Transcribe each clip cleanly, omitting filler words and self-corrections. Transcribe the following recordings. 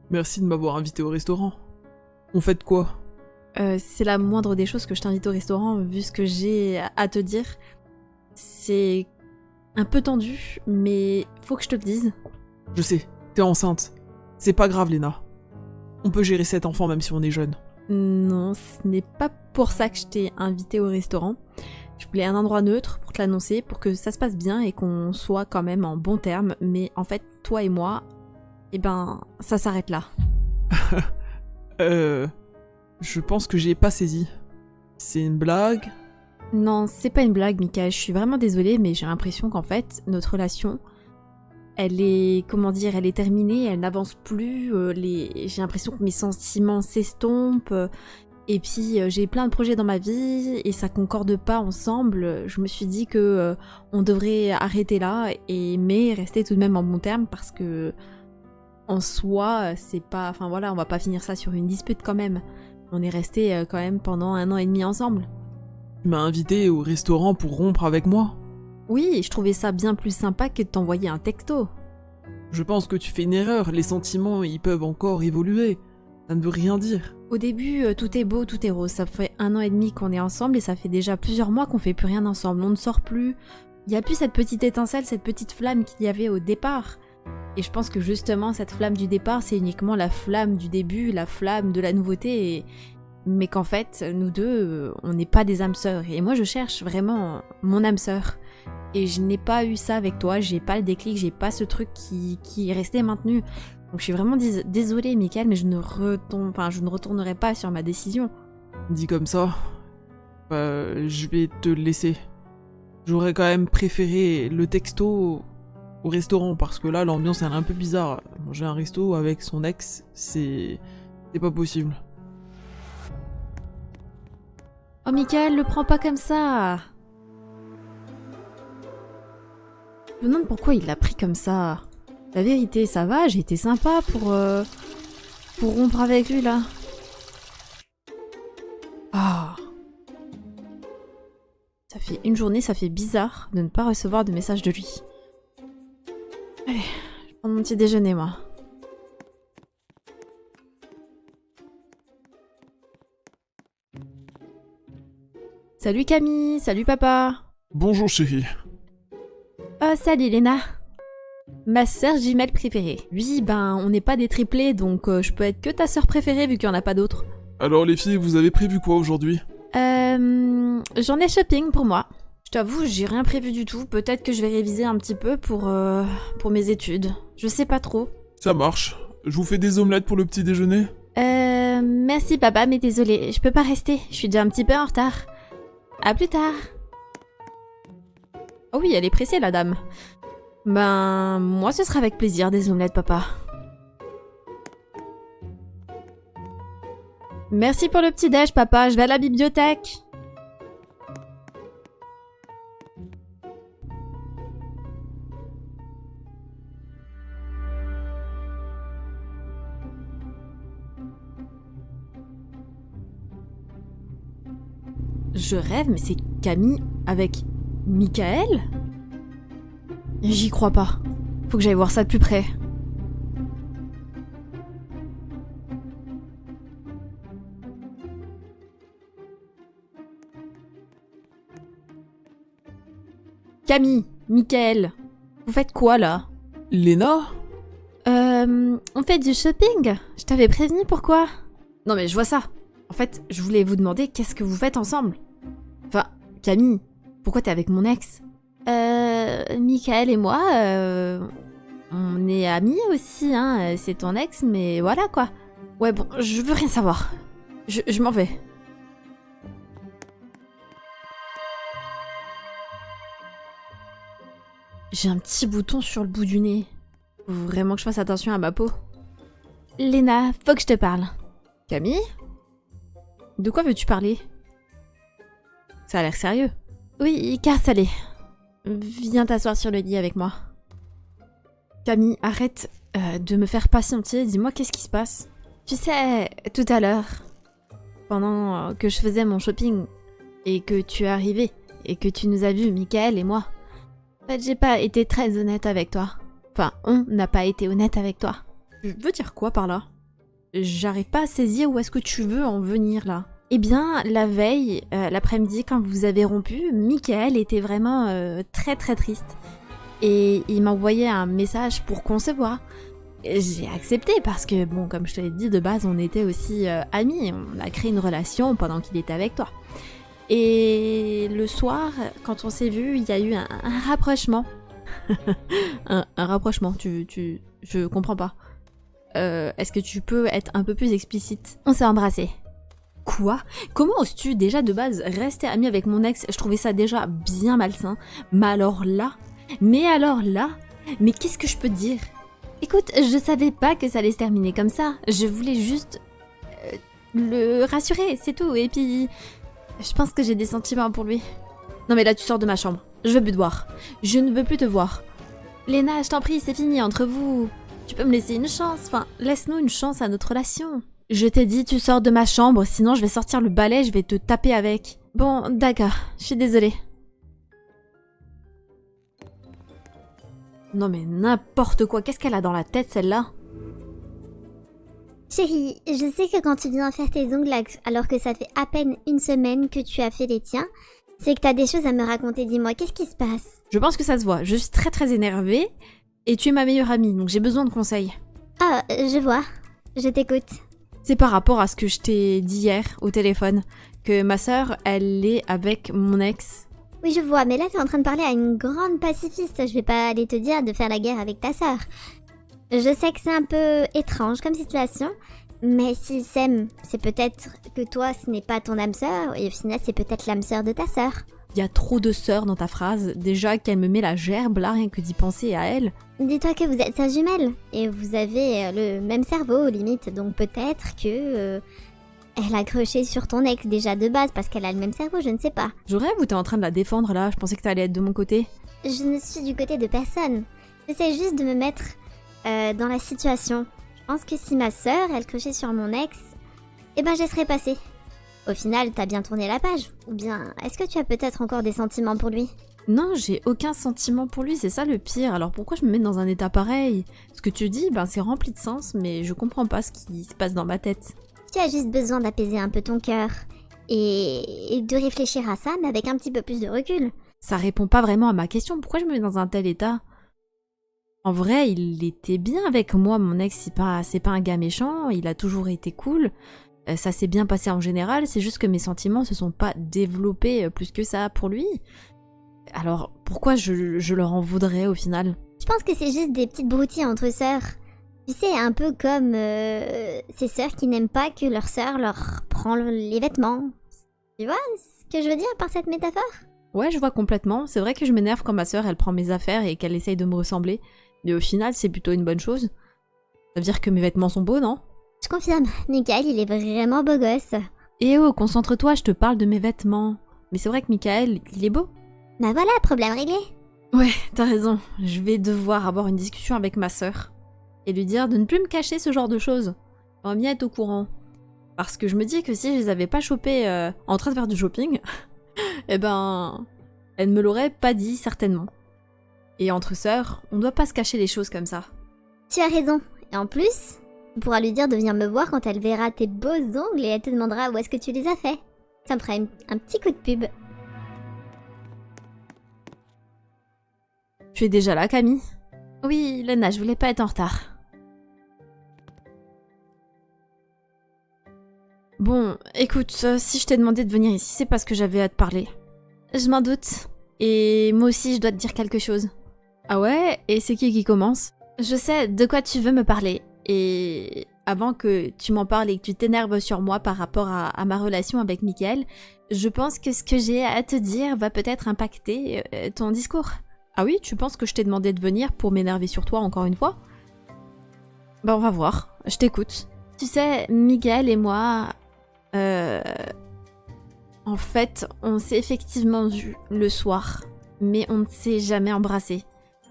Merci de m'avoir invité au restaurant. On fait de quoi? C'est la moindre des choses que je t'invite au restaurant, vu ce que j'ai à te dire. C'est un peu tendu, mais faut que je te le dise. Je sais, t'es enceinte. C'est pas grave, Léna. On peut gérer cet enfant même si on est jeune. Non, ce n'est pas pour ça que je t'ai invité au restaurant. Je voulais un endroit neutre pour te l'annoncer, pour que ça se passe bien et qu'on soit quand même en bons termes. Mais en fait, toi et moi, ça s'arrête là. Je pense que j'ai pas saisi. C'est une blague? Non, c'est pas une blague, Mika. Je suis vraiment désolée, mais j'ai l'impression qu'en fait, notre relation, elle est, elle est terminée, elle n'avance plus. J'ai l'impression que mes sentiments s'estompent. Et puis, j'ai plein de projets dans ma vie et ça concorde pas ensemble. Je me suis dit que on devrait arrêter là, mais rester tout de même en bon terme parce que, en soi, c'est pas. Enfin voilà, on va pas finir ça sur une dispute quand même. On est resté quand même pendant 1 an et demi ensemble. Tu m'as invité au restaurant pour rompre avec moi? Oui, je trouvais ça bien plus sympa que de t'envoyer un texto. Je pense que tu fais une erreur, les sentiments, ils peuvent encore évoluer. Ça ne veut rien dire. Au début, tout est beau, tout est rose. Ça fait 1 an et demi qu'on est ensemble et ça fait déjà plusieurs mois qu'on fait plus rien ensemble. On ne sort plus. Il n'y a plus cette petite étincelle, cette petite flamme qu'il y avait au départ. Et je pense que justement, cette flamme du départ, c'est uniquement la flamme du début, la flamme de la nouveauté. Mais qu'en fait, nous deux, on n'est pas des âmes sœurs. Et moi, je cherche vraiment mon âme sœur. Et je n'ai pas eu ça avec toi, j'ai pas le déclic, j'ai pas ce truc qui est resté maintenu. Donc je suis vraiment désolée, Mickaël, mais je ne retournerai pas sur ma décision. Dit comme ça, je vais te laisser. J'aurais quand même préféré le texto au restaurant, parce que là, l'ambiance elle est un peu bizarre. Manger un resto avec son ex, c'est pas possible. Oh Mickaël, le prends pas comme ça. Je me demande pourquoi il l'a pris comme ça. La vérité, ça va, j'ai été sympa pour rompre avec lui, là. Ah. Ça fait une journée, ça fait bizarre de ne pas recevoir de message de lui. Allez, je prends mon petit déjeuner, moi. Salut Camille, salut papa. Bonjour chérie. Oh, salut Léna. Ma sœur jumelle préférée. Oui, on n'est pas des triplés, donc je peux être que ta sœur préférée vu qu'il n'y en a pas d'autres. Alors les filles, vous avez prévu quoi aujourd'hui? J'en ai shopping pour moi. Je t'avoue, j'ai rien prévu du tout. Peut-être que je vais réviser un petit peu pour mes études. Je sais pas trop. Ça marche. Je vous fais des omelettes pour le petit déjeuner? Merci papa, mais désolé, je peux pas rester. Je suis déjà un petit peu en retard. À plus tard. Oh oui, elle est pressée la dame. Moi ce sera avec plaisir des omelettes papa. Merci pour le petit déj papa, je vais à la bibliothèque. Je rêve, mais c'est Camille avec Mickaël? J'y crois pas. Faut que j'aille voir ça de plus près. Camille, Mickaël, vous faites quoi là? Léna? On fait du shopping? Je t'avais prévenu, pourquoi? Non mais je vois ça. En fait, je voulais vous demander qu'est-ce que vous faites ensemble? Enfin, Camille, pourquoi t'es avec mon ex? Mickaël et moi, on est amis aussi, hein, c'est ton ex, mais voilà quoi. Ouais bon, je veux rien savoir. Je m'en vais. J'ai un petit bouton sur le bout du nez. Faut vraiment que je fasse attention à ma peau. Léna, faut que je te parle. Camille? De quoi veux-tu parler? Ça a l'air sérieux. Oui, car ça l'est. Viens t'asseoir sur le lit avec moi. Camille, arrête de me faire patienter. Dis-moi qu'est-ce qui se passe. Tu sais, tout à l'heure, pendant que je faisais mon shopping et que tu es arrivé et que tu nous as vus, Mickaël et moi, en fait, j'ai pas été très honnête avec toi. Enfin, on n'a pas été honnête avec toi. Je veux dire quoi par là? J'arrive pas à saisir où est-ce que tu veux en venir là. Eh bien, la veille, l'après-midi, quand vous avez rompu, Michael était vraiment très très triste. Et il m'a envoyé un message pour qu'on se voit. J'ai accepté parce que, bon, comme je te l'ai dit, de base, on était aussi amis. On a créé une relation pendant qu'il était avec toi. Et le soir, quand on s'est vu, il y a eu un rapprochement. un rapprochement, je comprends pas. Est-ce que tu peux être un peu plus explicite? On s'est embrassés. Quoi? Comment oses-tu déjà de base rester amie avec mon ex? Je trouvais ça déjà bien malsain. Mais alors là, mais qu'est-ce que je peux te dire? Écoute, je savais pas que ça allait se terminer comme ça. Je voulais juste le rassurer, c'est tout. Et puis, je pense que j'ai des sentiments pour lui. Non mais là, tu sors de ma chambre. Je veux plus te voir. Je ne veux plus te voir. Léna, je t'en prie, c'est fini entre vous. Tu peux me laisser une chance. Enfin, laisse-nous une chance à notre relation. Je t'ai dit, tu sors de ma chambre, sinon je vais sortir le balai, je vais te taper avec. Bon, d'accord, je suis désolée. Non mais n'importe quoi, qu'est-ce qu'elle a dans la tête celle-là? Chérie, je sais que quand tu viens faire tes ongles alors que ça fait à peine une semaine que tu as fait les tiens, c'est que t'as des choses à me raconter. Dis-moi, qu'est-ce qui se passe? Je pense que ça se voit, je suis très très énervée et tu es ma meilleure amie, donc j'ai besoin de conseils. Ah, je vois. Je t'écoute. C'est par rapport à ce que je t'ai dit hier au téléphone, que ma sœur, elle est avec mon ex. Oui, je vois, mais là t'es en train de parler à une grande pacifiste. Je vais pas aller te dire de faire la guerre avec ta sœur. Je sais que c'est un peu étrange comme situation, mais s'ils s'aiment, c'est peut-être que toi ce n'est pas ton âme sœur, et au final c'est peut-être l'âme sœur de ta sœur. Il y a trop de sœurs dans ta phrase, déjà qu'elle me met la gerbe là, rien que d'y penser à elle. Dis-toi que vous êtes sœurs jumelles, et vous avez le même cerveau limite, donc peut-être que elle a crushé sur ton ex déjà de base parce qu'elle a le même cerveau, je ne sais pas. Je rêve ou t'es en train de la défendre là? Je pensais que t'allais être de mon côté. Je ne suis du côté de personne. J'essaie juste de me mettre dans la situation. Je pense que si ma sœur, elle crushait sur mon ex, eh ben j'y serais passée. Au final, t'as bien tourné la page. Ou bien, est-ce que tu as peut-être encore des sentiments pour lui? Non, j'ai aucun sentiment pour lui, c'est ça le pire. Alors pourquoi je me mets dans un état pareil? Ce que tu dis, ben c'est rempli de sens, mais je comprends pas ce qui se passe dans ma tête. Tu as juste besoin d'apaiser un peu ton cœur. Et de réfléchir à ça, mais avec un petit peu plus de recul. Ça répond pas vraiment à ma question, pourquoi je me mets dans un tel état? En vrai, il était bien avec moi, mon ex, c'est pas un gars méchant, il a toujours été cool. Ça s'est bien passé en général, c'est juste que mes sentiments se sont pas développés plus que ça pour lui. Alors, pourquoi je leur en voudrais au final? Je pense que c'est juste des petites broutilles entre sœurs. Tu sais, un peu comme ces sœurs qui n'aiment pas que leur sœur leur prend les vêtements. Tu vois ce que je veux dire par cette métaphore? Ouais, je vois complètement. C'est vrai que je m'énerve quand ma sœur, elle prend mes affaires et qu'elle essaye de me ressembler. Mais au final, c'est plutôt une bonne chose. Ça veut dire que mes vêtements sont beaux, non? Je confirme, Michael, il est vraiment beau gosse. Eh oh, concentre-toi, je te parle de mes vêtements. Mais c'est vrai que Michael, il est beau. Bah voilà, problème réglé. Ouais, t'as raison. Je vais devoir avoir une discussion avec ma sœur. Et lui dire de ne plus me cacher ce genre de choses. On va bien être au courant. Parce que je me dis que si je les avais pas chopés en train de faire du shopping, eh ben, elle ne me l'aurait pas dit certainement. Et entre sœurs, on doit pas se cacher les choses comme ça. Tu as raison. Et en plus, tu pourras lui dire de venir me voir quand elle verra tes beaux ongles et elle te demandera où est-ce que tu les as faits. Ça me fera un petit coup de pub. Tu es déjà là, Camille? Oui, Lena, je voulais pas être en retard. Bon, écoute, si je t'ai demandé de venir ici, c'est parce que j'avais à te parler. Je m'en doute. Et moi aussi, je dois te dire quelque chose. Ah ouais? Et c'est qui commence? Je sais de quoi tu veux me parler. Et avant que tu m'en parles et que tu t'énerves sur moi par rapport à ma relation avec Michael, je pense que ce que j'ai à te dire va peut-être impacter ton discours. Ah oui, tu penses que je t'ai demandé de venir pour m'énerver sur toi encore une fois? Bah on va voir, je t'écoute. Tu sais, Michael et moi... En fait, on s'est effectivement vu le soir, mais on ne s'est jamais embrassé.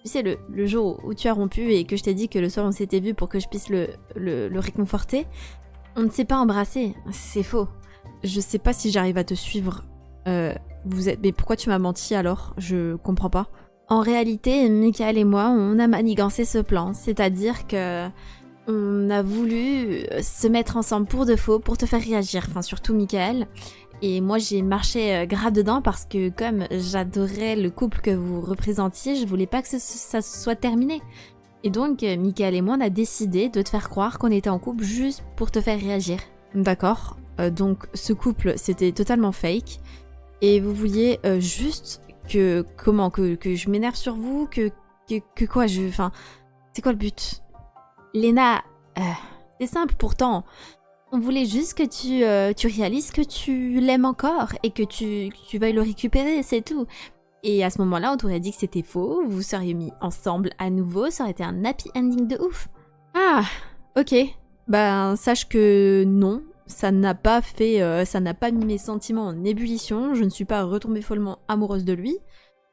Tu sais, le jour où tu as rompu et que je t'ai dit que le soir on s'était vu pour que je puisse le réconforter, on ne s'est pas embrassé, c'est faux. Je sais pas si j'arrive à te suivre. Mais pourquoi tu m'as menti alors? Je comprends pas. En réalité, Michael et moi, on a manigancé ce plan, c'est-à-dire que On a voulu se mettre ensemble pour de faux, pour te faire réagir, enfin surtout Michael. Et moi j'ai marché grave dedans parce que comme j'adorais le couple que vous représentiez, je voulais pas que ça soit terminé. Et donc Michael et moi on a décidé de te faire croire qu'on était en couple juste pour te faire réagir. D'accord. Donc ce couple c'était totalement fake. Et vous vouliez juste que je m'énerve sur vous, que quoi, enfin c'est quoi le but? Léna, c'est simple pourtant. On voulait juste que tu réalises que tu l'aimes encore et que tu veuilles le récupérer, c'est tout. Et à ce moment-là, on t'aurait dit que c'était faux, vous vous seriez mis ensemble à nouveau, ça aurait été un happy ending de ouf. Ah, ok. Ben, sache que non, ça n'a pas mis mes sentiments en ébullition, je ne suis pas retombée follement amoureuse de lui.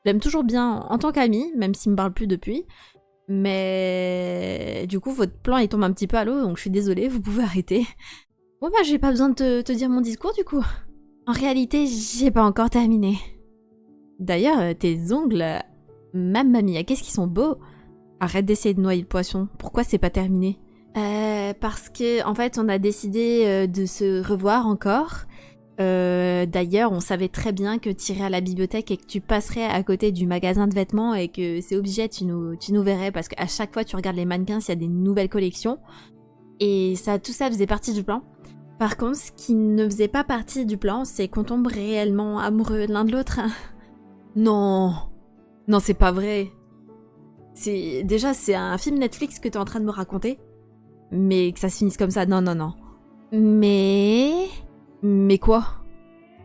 Je l'aime toujours bien en tant qu'ami, même s'il me parle plus depuis. Mais du coup, votre plan il tombe un petit peu à l'eau, donc je suis désolée, vous pouvez arrêter. Bon bah, j'ai pas besoin de te dire mon discours du coup. En réalité, j'ai pas encore terminé. D'ailleurs, tes ongles, mamma mia, qu'est-ce qu'ils sont beaux. Arrête d'essayer de noyer le poisson, pourquoi c'est pas terminé? Parce que, en fait, on a décidé de se revoir encore. D'ailleurs, on savait très bien que tu irais à la bibliothèque et que tu passerais à côté du magasin de vêtements et que c'est obligé, tu nous verrais parce qu'à chaque fois tu regardes les mannequins s'il y a des nouvelles collections. Et tout ça faisait partie du plan. Par contre, ce qui ne faisait pas partie du plan, c'est qu'on tombe réellement amoureux l'un de l'autre. Non, c'est pas vrai. C'est un film Netflix que t'es en train de me raconter. Mais que ça se finisse comme ça, non. Mais quoi?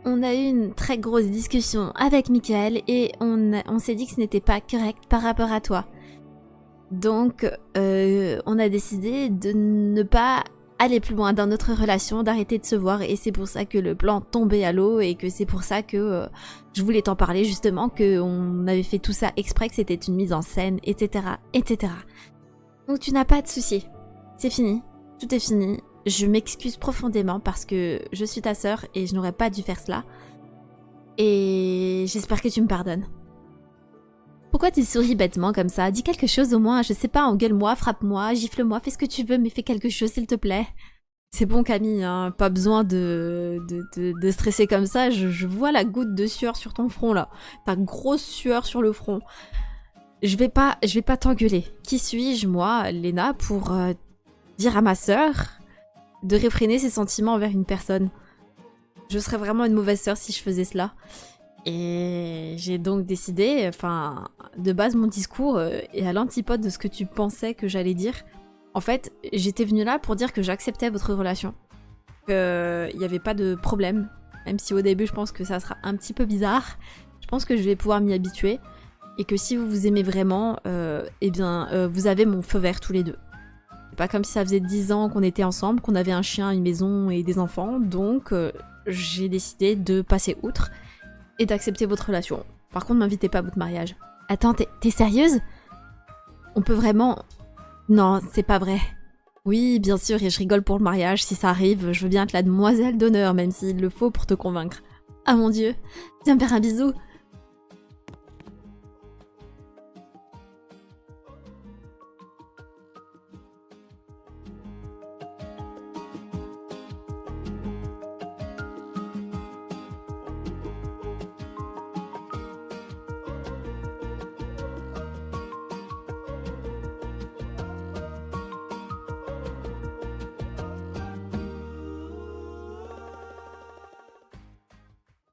On a eu une très grosse discussion avec Michael et on s'est dit que ce n'était pas correct par rapport à toi. Donc, on a décidé de ne pas aller plus loin dans notre relation, d'arrêter de se voir et c'est pour ça que le plan tombait à l'eau et que c'est pour ça que je voulais t'en parler justement, qu'on avait fait tout ça exprès, que c'était une mise en scène, etc. Donc tu n'as pas de soucis. C'est fini. Tout est fini. Je m'excuse profondément parce que je suis ta sœur et je n'aurais pas dû faire cela. Et j'espère que tu me pardonnes. Pourquoi tu souris bêtement comme ça? Dis quelque chose au moins, je sais pas, engueule-moi, frappe-moi, gifle-moi, fais ce que tu veux, mais fais quelque chose s'il te plaît. C'est bon Camille, hein, pas besoin de stresser comme ça, je vois la goutte de sueur sur ton front là. Ta grosse sueur sur le front. Je vais pas t'engueuler. Qui suis-je, moi, Léna, pour dire à ma sœur de réfréner ses sentiments envers une personne? Je serais vraiment une mauvaise sœur si je faisais cela. Et j'ai donc décidé, enfin, de base mon discours est à l'antipode de ce que tu pensais que j'allais dire. En fait, j'étais venue là pour dire que j'acceptais votre relation. Qu'il n'y avait pas de problème. Même si au début je pense que ça sera un petit peu bizarre. Je pense que je vais pouvoir m'y habituer. Et que si vous vous aimez vraiment, vous avez mon feu vert tous les deux. C'est pas comme si ça faisait 10 ans qu'on était ensemble, qu'on avait un chien, une maison et des enfants. Donc j'ai décidé de passer outre et d'accepter votre relation. Par contre, m'invitez pas à votre mariage. Attends, t'es sérieuse? On peut vraiment... Non, c'est pas vrai. Oui, bien sûr, et je rigole pour le mariage. Si ça arrive, je veux bien être la demoiselle d'honneur, même s'il le faut pour te convaincre. Ah mon Dieu, viens me faire un bisou.